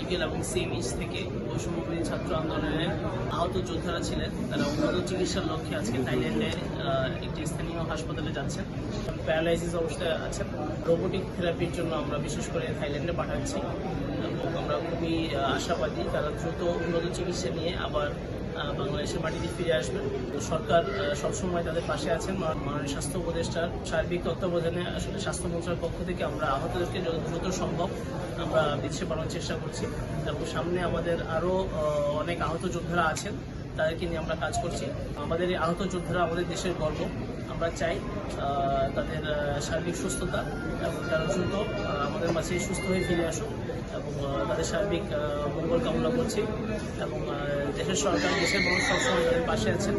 Medical এবং CMH থেকে বৈষম্যবিরোধী ছাত্র আন্দোলনে আহত যোদ্ধারা ছিলেন। তারা উন্নত চিকিৎসার লক্ষ্যে আজকে থাইল্যান্ডের একটি স্থানীয় হাসপাতালে যাচ্ছেন। প্যারালাইসিস অবস্থায় আছেন। রোবোটিক থেরাপির জন্য আমরা বিশেষ করে থাইল্যান্ডে পাঠাচ্ছি এবং আমরা খুবই আশাবাদী তারা দ্রুত উন্নত চিকিৎসা নিয়ে আবার বাংলাদেশের মাটিতে ফিরে আসবেন। সরকার সবসময় তাদের পাশে আছেন। মাননীয় স্বাস্থ্য উপদেষ্টার সার্বিক তত্ত্বাবধানে আসলে স্বাস্থ্য মন্ত্রণালয়ের পক্ষ থেকে আমরা আহতদেরকে যত দ্রুত সম্ভব আমরা চিকিৎসা পাওয়ার চেষ্টা করছি এবং সামনে আমাদের আরও অনেক আহত যোদ্ধারা আছেন, তাদেরকে নিয়ে আমরা কাজ করছি। আমাদের এই আহত যোদ্ধারা আমাদের দেশের গর্ব। আমরা চাই তাদের সার্বিক সুস্থতা এবং তারা দ্রুত আমাদের মাঝে সুস্থ হয়ে ফিরে আসুক এবং তাদের সার্বিক মঙ্গল কামনা করছি এবং দেশের সরকার দেশের মানুষ সবসময় তাদের পাশে আছেন।